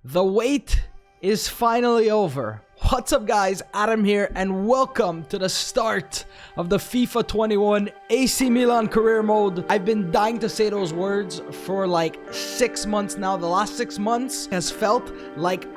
The wait is finally over. What's up guys, Adam here and welcome to the start of the FIFA 21 AC Milan career mode. I've been dying to say those words for like 6 months now. The last 6 months has felt like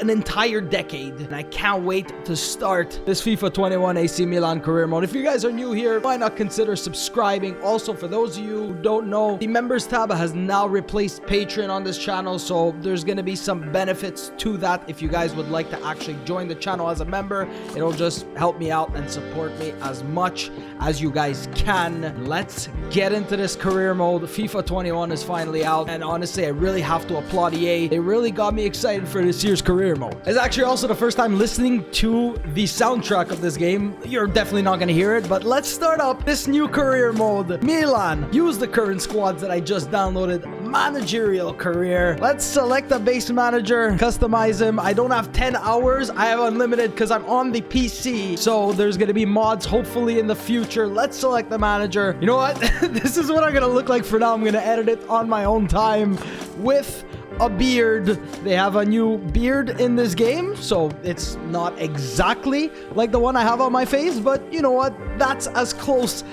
an entire decade, and I can't wait to start this FIFA 21 AC Milan career mode. If you guys are new here, why not consider subscribing? Also, for those of you who don't know, the members tab has now replaced Patreon on this channel, so there's gonna be some benefits to that. If you guys would like to actually join the channel as a member, it'll just help me out and support me as much as you guys can. Let's get into this career mode. FIFA 21 is finally out, and honestly, I really have to applaud EA. They really got me excited for this year's career mode. It's actually also the first time listening to the soundtrack of this game. You're definitely not gonna hear it, but let's start up this new career mode. Milan. Use the current squads that I just downloaded. Managerial career. Let's select a base manager, customize him. I don't have 10 hours. I have unlimited because I'm on the PC, so there's gonna be mods hopefully in the future. Let's select the manager. You know what? This is what I'm gonna look like for now. I'm gonna edit it on my own time with a beard. They have a new beard in this game, so it's not exactly like the one I have on my face, but you know what? That's as close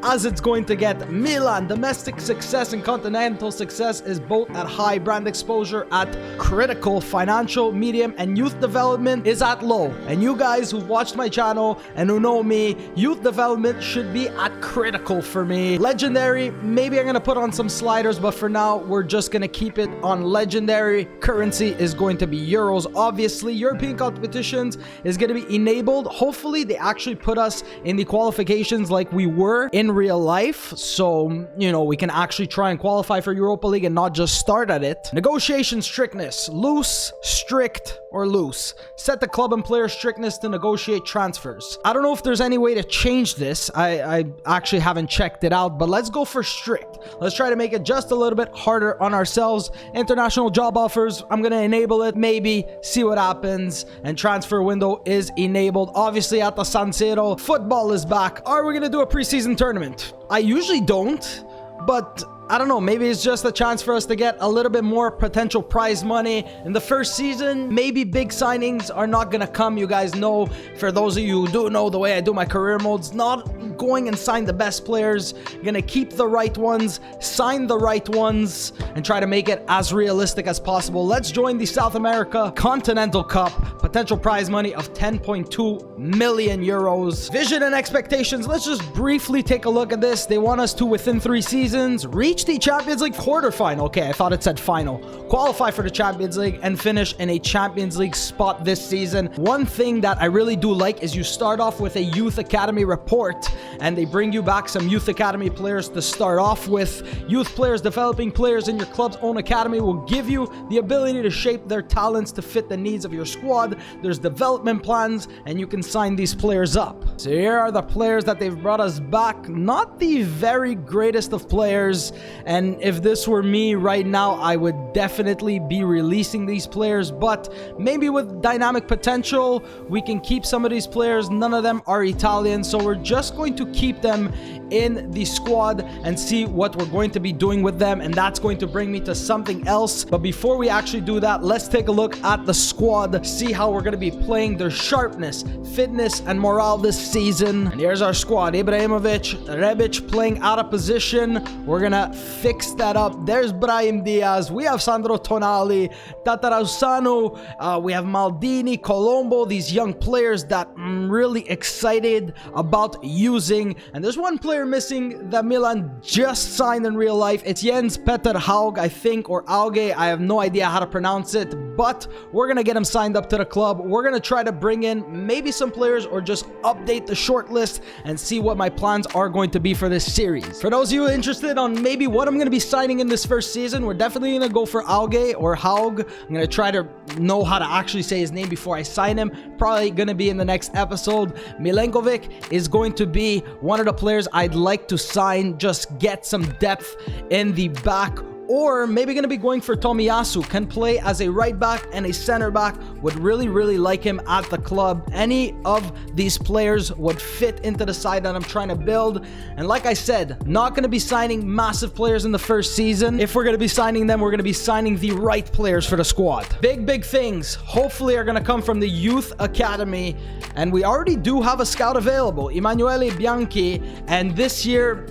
as it's going to get. Milan, domestic success and continental success is both at high. Brand exposure at critical. Financial, medium, and youth development is at low. And you guys who've watched my channel and who know me, youth development should be at critical for me. Legendary, maybe I'm gonna put on some sliders, but for now we're just gonna keep it on legendary. Currency is going to be euros. Obviously, European competitions is gonna be enabled. Hopefully they actually put us in the qualifications like we were in real life, so you know we can actually try and qualify for Europa League and not just start at it. Negotiation strictness: loose, strict, or loose. Set the club and player strictness to negotiate transfers. I don't know if there's any way to change this. I actually haven't checked it out, but let's go for strict. Let's try to make it just a little bit harder on ourselves. International job offers, I'm gonna enable it, maybe see what happens. And transfer window is enabled. Obviously at the San Siro, football is back. Are we gonna do a preseason tournament? I usually don't, but I don't know, maybe it's just a chance for us to get a little bit more potential prize money in the first season. Maybe big signings are not gonna come. You guys know, for those of you who do know the way I do my career modes, not going and sign the best players, gonna keep the right ones, sign the right ones, and try to make it as realistic as possible. Let's join the South America Continental Cup. Potential prize money of 10.2 million euros. Vision and expectations, let's just briefly take a look at this. They want us to, within 3 seasons, reach the Champions League quarterfinal. Okay, I thought it said final. Qualify for the Champions League and finish in a Champions League spot this season. One thing that I really do like is you start off with a youth academy report, and they bring you back some youth academy players to start off with. Youth players, developing players in your club's own academy will give you the ability to shape their talents to fit the needs of your squad. There's development plans, and you can sign these players up. So here are the players that they've brought us back. Not the very greatest of players, and if this were me right now, I would definitely be releasing these players, but maybe with dynamic potential, we can keep some of these players. None of them are Italian, so we're just going to keep them in the squad and see what we're going to be doing with them, and that's going to bring me to something else. But before we actually do that, let's take a look at the squad, see how we're going to be playing, their sharpness, fitness, and morale this season. And here's our squad: Ibrahimovic, Rebic playing out of position. We're gonna fix that up. There's Brahim Diaz. We have Sandro Tonali, Tatarusanu. We have Maldini, Colombo. These young players that I'm really excited about using. And there's one player missing that Milan just signed in real life. It's Jens Petter Haug, I think, or Auge. I have no idea how to pronounce it, but we're gonna get him signed up to the club. We're gonna try to bring in maybe some players or just update the short list and see what my plans are going to be for this series. For those of you interested on maybe what I'm going to be signing in this first season, we're definitely going to go for Auge or Haug. I'm going to try to know how to actually say his name before I sign him. Probably going to be in the next episode. Milenkovic is going to be one of the players I'd like to sign, just get some depth in the back or maybe gonna be going for Tomiyasu. Can play as a right back and a center back. Would really like him at the club. Any of these players would fit into the side that I'm trying to build. And like I said, not gonna be signing massive players in the first season. If we're gonna be signing them, we're gonna be signing the right players for the squad. Big things hopefully are gonna come from the youth academy, and we already do have a scout available, Emanuele Bianchi. And this year,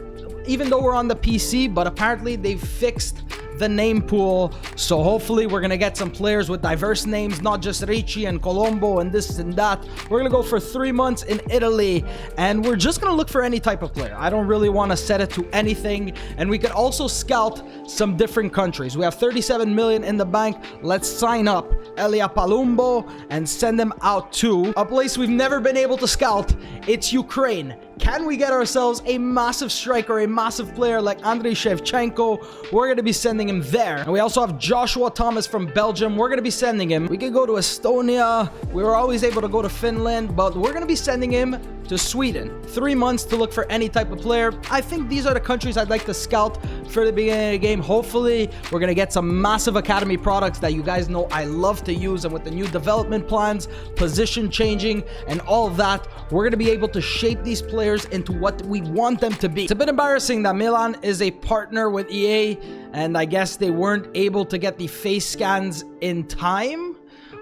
even though we're on the PC, but apparently they've fixed the name pool, so hopefully we're gonna get some players with diverse names, not just Ricci and Colombo and this and that. We're gonna go for 3 months in Italy, and we're just gonna look for any type of player. I don't really want to set it to anything, and we could also scout some different countries. We have 37 million in the bank. Let's sign up Elia Palumbo and send them out to a place we've never been able to scout. It's Ukraine. Can we get ourselves a massive striker, a massive player like Andriy Shevchenko? We're going to be sending him there. And we also have Joshua Thomas from Belgium. We're going to be sending him. We could go to Estonia. We were always able to go to Finland, but we're going to be sending him to Sweden. 3 months to look for any type of player. I think these are the countries I'd like to scout for the beginning of the game. Hopefully, we're going to get some massive academy products that you guys know I love to use. And with the new development plans, position changing, and all of that, we're going to be able to shape these players into what we want them to be. It's a bit embarrassing that Milan is a partner with EA, and I guess they weren't able to get the face scans in time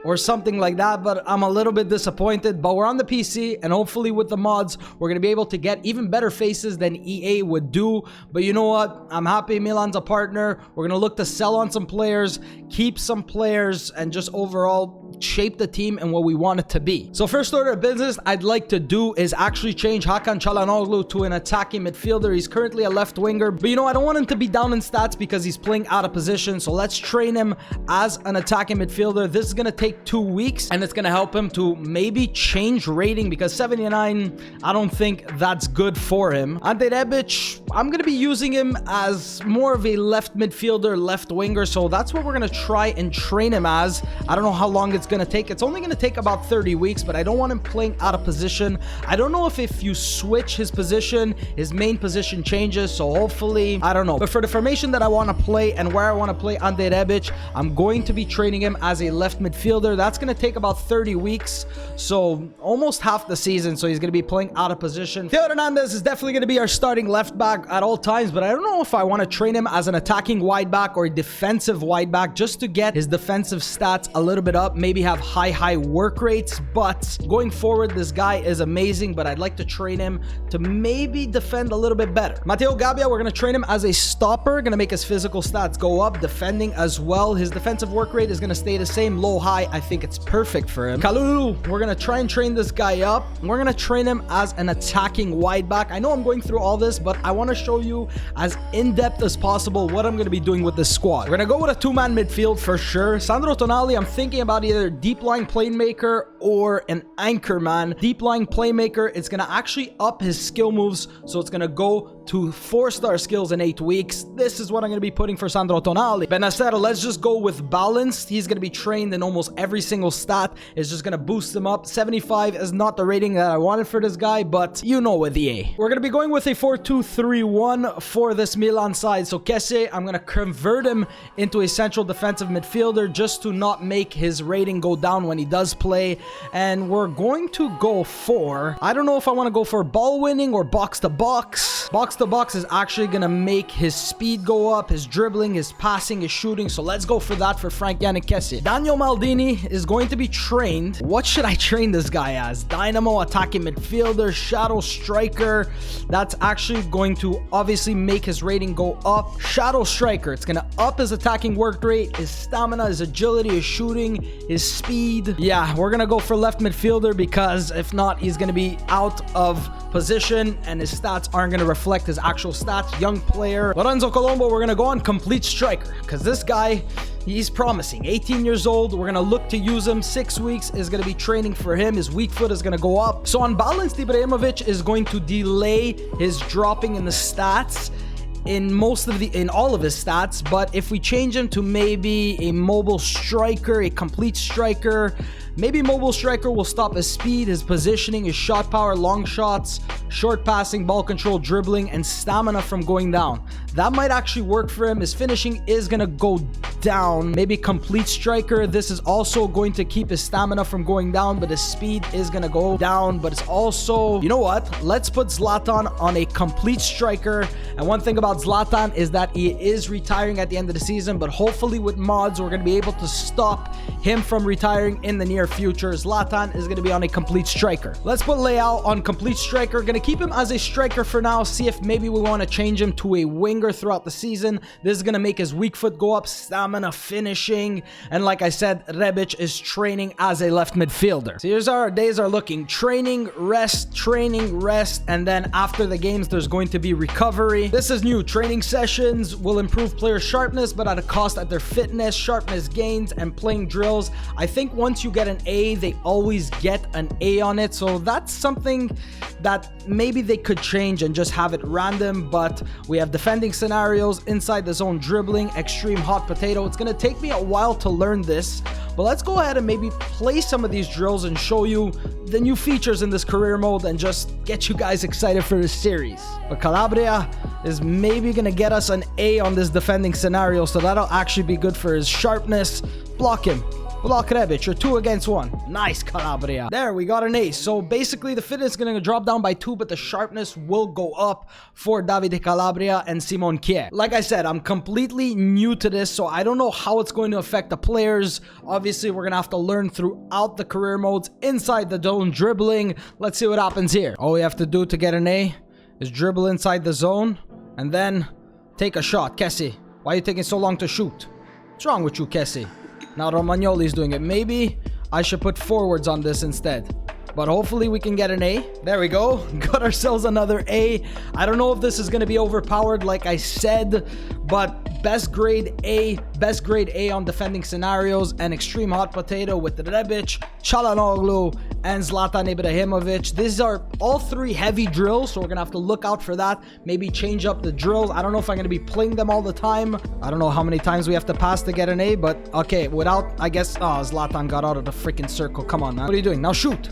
or something like that, but I'm a little bit disappointed. But we're on the PC, and hopefully with the mods, we're gonna be able to get even better faces than EA would do. But you know what? I'm happy Milan's a partner. We're gonna look to sell on some players, keep some players, and just overall shape the team and what we want it to be. So first order of business I'd like to do is actually change Hakan Çalhanoğlu to an attacking midfielder. He's currently a left winger, but you know, I don't want him to be down in stats because he's playing out of position. So let's train him as an attacking midfielder. This is gonna take 2 weeks, and it's gonna help him to maybe change rating, because 79, I don't think that's good for him. Ante Rebic, I'm gonna be using him as more of a left midfielder, left winger, so that's what we're gonna try and train him as. I don't know how long it's gonna take. It's only gonna take about 30 weeks, but I don't want him playing out of position. I don't know if you switch his position, his main position changes, so hopefully, I don't know. But for the formation that I want to play and where I want to play Ante Rebic, I'm going to be training him as a left midfielder. That's gonna take about 30 weeks, so almost half the season, so he's gonna be playing out of position. Theo Hernandez is definitely gonna be our starting left back at all times, but I don't know if I want to train him as an attacking wide back or a defensive wide back, just to get his defensive stats a little bit up, maybe have high work rates. But going forward, this guy is amazing, but I'd like to train him to maybe defend a little bit better. Matteo Gabbia, we're gonna train him as a stopper, gonna make his physical stats go up, defending as well. His defensive work rate is gonna stay the same, low high. I think it's perfect for him. Kalulu, we're gonna try and train this guy up. We're gonna train him as an attacking wide back. I know I'm going through all this, but I want to show you as in-depth as possible what I'm gonna be doing with this squad. We're gonna go with a 2-man midfield for sure. Sandro Tonali, I'm thinking about either deep line playmaker or an anchor man. Deep line playmaker, it's gonna actually up his skill moves, so it's gonna go to 4-star skills in 8 weeks. This is what I'm gonna be putting for Sandro Tonali. Benacero, let's just go with balanced. He's gonna be trained in almost every single stat. It's just gonna boost him up. 75 is not the rating that I wanted for this guy, but you know, with EA. We're gonna be going with a 4-2-3-1 for this Milan side. So Kesse, I'm gonna convert him into a central defensive midfielder just to not make his rating go down when he does play. And we're going to go for, I don't know if I want to go for ball winning or box to box. Box to box is actually gonna make his speed go up, his dribbling, his passing, his shooting. So let's go for that for Frank Yannick Kesse. Daniel Maldini is going to be trained. What should I train this guy as? Dynamo, attacking midfielder, shadow striker. That's actually going to obviously make his rating go up. Shadow striker, it's gonna up his attacking work rate, his stamina, his agility, his shooting, his speed. Yeah, we're gonna go for left midfielder, because if not, he's gonna be out of position and his stats aren't gonna reflect his actual stats. Young player. Lorenzo Colombo, we're gonna go on complete striker, because this guy, he's promising. 18 years old. We're gonna look to use him. 6 weeks is gonna be training for him. His weak foot is gonna go up. So unbalanced, Ibrahimovic is going to delay his dropping in the stats. in all of his stats, but if we change him to maybe a mobile striker, a complete striker, maybe mobile striker will stop his speed, his positioning, his shot power, long shots, short passing, ball control, dribbling, and stamina from going down. That might actually work for him. His finishing is gonna go down. Maybe complete striker. This is also going to keep his stamina from going down, but his speed is gonna go down. But it's also, you know what? Let's put Zlatan on a complete striker. And one thing about Zlatan is that he is retiring at the end of the season, but hopefully with mods, we're gonna be able to stop him from retiring in the near future. Zlatan is gonna be on a complete striker. Let's put Leao on complete striker. Gonna keep him as a striker for now. See if maybe we want to change him to a winger throughout the season. This is gonna make his weak foot go up, stamina, finishing, and like I said, Rebic is training as a left midfielder. So here's how our days are looking: training, rest, and then after the games there's going to be recovery. This is new. Training sessions will improve player sharpness, but at a cost at their fitness, sharpness gains, and playing drills. I think once you get an A, they always get an A on it, so that's something that maybe they could change and just have it random. But we have defending scenarios, inside the zone dribbling, extreme hot potato. It's gonna take me a while to learn this, but let's go ahead and maybe play some of these drills and show you the new features in this career mode and just get you guys excited for this series. But Calabria is maybe gonna get us an A on this defending scenario, so that'll actually be good for his sharpness. Block him. Block Rebic, you're 2 against 1. Nice, Calabria. There, we got an ace. So basically, the fitness is going to drop down by 2, but the sharpness will go up for Davide Calabria and Simon Kjær. Like I said, I'm completely new to this, so I don't know how it's going to affect the players. Obviously, we're going to have to learn throughout the career modes. Inside the zone dribbling. Let's see what happens here. All we have to do to get an A is dribble inside the zone and then take a shot. Kessie, why are you taking so long to shoot? What's wrong with you, Kessie? Now Romagnoli's doing it. Maybe I should put forwards on this instead. But hopefully we can get an A. There we go. Got ourselves another A. I don't know if this is going to be overpowered like I said, but best grade A on defending scenarios, and extreme hot potato with Rebic, Çalhanoğlu, and Zlatan Ibrahimovic. These are all 3 heavy drills, so we're going to have to look out for that. Maybe change up the drills. I don't know if I'm going to be playing them all the time. I don't know how many times we have to pass to get an A, but okay, without, I guess, oh, Zlatan got out of the freaking circle. Come on, man. What are you doing? Now shoot.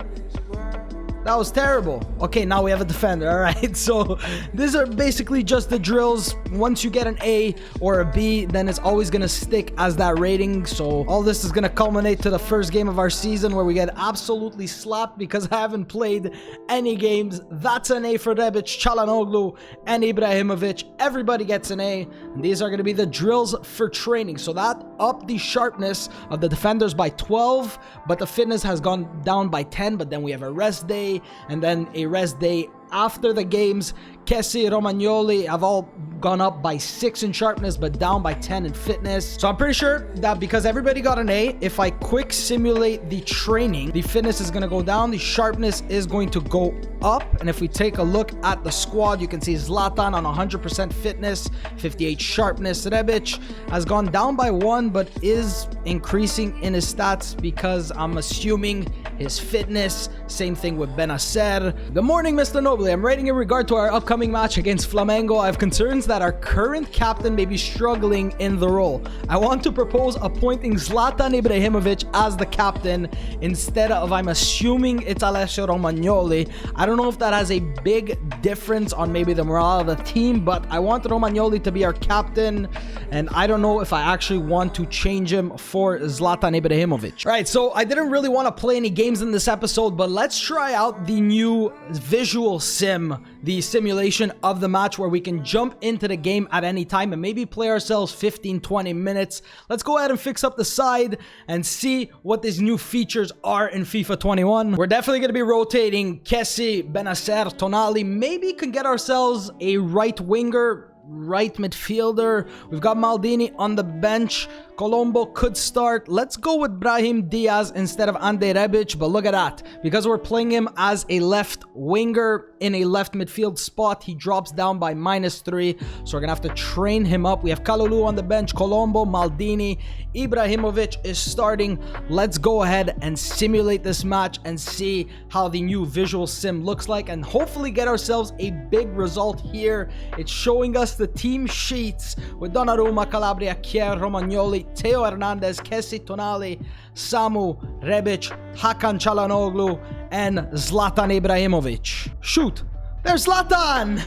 That was terrible. Okay, now we have a defender. All right, so these are basically just the drills. Once you get an A or a B, then it's always going to stick as that rating. So all this is going to culminate to the first game of our season where we get absolutely slapped because I haven't played any games. That's an A for Rebic, Çalhanoğlu, and Ibrahimovic. Everybody gets an A, and these are going to be the drills for training. So that upped the sharpness of the defenders by 12, but the fitness has gone down by 10. But then we have a rest day, and then a rest day after the games. Kessie, Romagnoli have all gone up by 6 in sharpness, but down by 10 in fitness. So I'm pretty sure that because everybody got an A, if I quick simulate the training, the fitness is going to go down, the sharpness is going to go up. And if we take a look at the squad, you can see Zlatan on 100% fitness, 58 sharpness. Rebic has gone down by 1, but is increasing in his stats because I'm assuming his fitness. Same thing with Benacer. Good morning, Mr. Noble. I'm writing in regard to our upcoming match against Flamengo. I have concerns that our current captain may be struggling in the role. I want to propose appointing Zlatan Ibrahimovic as the captain instead of, I'm assuming it's Alessio Romagnoli. I don't know if that has a big difference on maybe the morale of the team, but I want Romagnoli to be our captain, and I don't know if I actually want to change him for Zlatan Ibrahimovic. All right, so I didn't really want to play any games in this episode, but let's try out the new visual sim, the simulation of the match where we can jump into the game at any time and maybe play ourselves 15-20 minutes. Let's go ahead and fix up the side and see what these new features are in FIFA 21. We're definitely going to be rotating Kessie, Benacer, Tonali. Maybe can get ourselves a right winger, right midfielder. We've got Maldini on the bench. Colombo could start. Let's go with Brahim Diaz instead of Ante Rebic, but look at that. Because we're playing him as a left winger, in a left midfield spot. He drops down by -3, so we're gonna have to train him up. We have Kalulu on the bench, Colombo, Maldini, Ibrahimovic is starting. Let's go ahead and simulate this match and see how the new visual sim looks like, and hopefully get ourselves a big result here. It's showing us the team sheets with Donnarumma, Calabria, Kier, Romagnoli, Theo Hernandez, Kessi, Tonali, Samu, Rebic, Hakan Çalhanoğlu, and Zlatan Ibrahimovic. Shoot! There's Zlatan!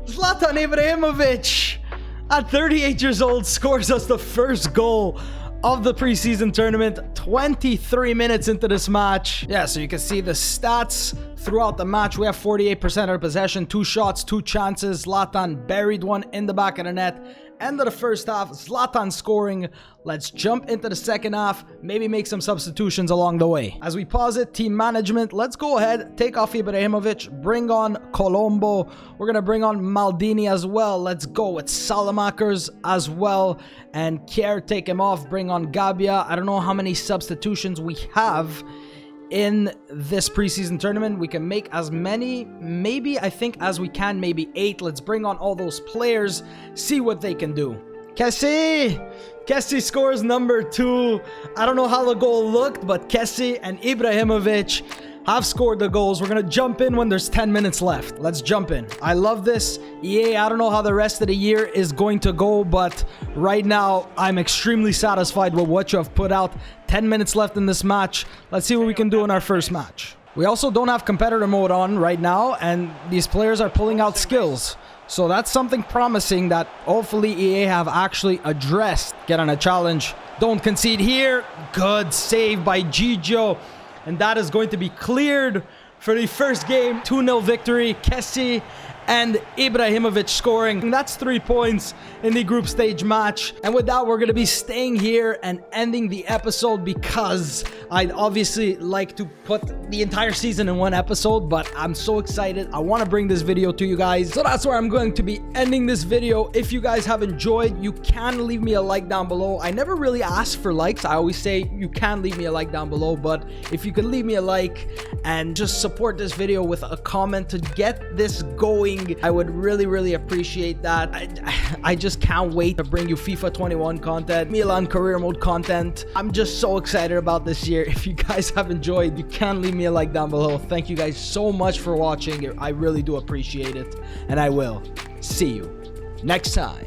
Zlatan Ibrahimovic, at 38 years old, scores us the first goal of the preseason tournament, 23 minutes into this match. Yeah, so you can see the stats throughout the match. We have 48% of possession, 2 shots, 2 chances. Zlatan buried one in the back of the net. End of the first half, Zlatan scoring. Let's jump into the second half, maybe make some substitutions along the way. As we pause it, team management, let's go ahead, take off Ibrahimovic, bring on Colombo. We're going to bring on Maldini as well. Let's go with Salamakers as well. And Kier, take him off, bring on Gabia. I don't know how many substitutions we have in this preseason tournament. We can make as many, maybe, I think, as we can, maybe 8. Let's bring on all those players, see what they can do. Kessi scores number 2. I don't know how the goal looked, but Kessi and Ibrahimovic have scored the goals. We're gonna jump in when there's 10 minutes left. Let's jump in. I love this. EA, I don't know how the rest of the year is going to go, but right now I'm extremely satisfied with what you have put out. 10 minutes left in this match. Let's see what we can do in our first match. We also don't have competitor mode on right now, and these players are pulling out skills. So that's something promising that hopefully EA have actually addressed. Get on a challenge. Don't concede here. Good save by Gigio. And that is going to be cleared for the first game. 2-0 victory. Kessi and Ibrahimovic scoring. And that's 3 points in the group stage match. And with that, we're going to be staying here and ending the episode, because I'd obviously like to put the entire season in one episode, but I'm so excited. I want to bring this video to you guys. So that's where I'm going to be ending this video. If you guys have enjoyed, you can leave me a like down below. I never really ask for likes. I always say you can leave me a like down below, but if you could leave me a like and just support this video with a comment to get this going, I would really appreciate that. I just can't wait to bring you FIFA 21 content, Milan career mode content. I'm just so excited about this year. If you guys have enjoyed, you can leave me a like down below. Thank you guys so much for watching. I really do appreciate it, and I will see you next time.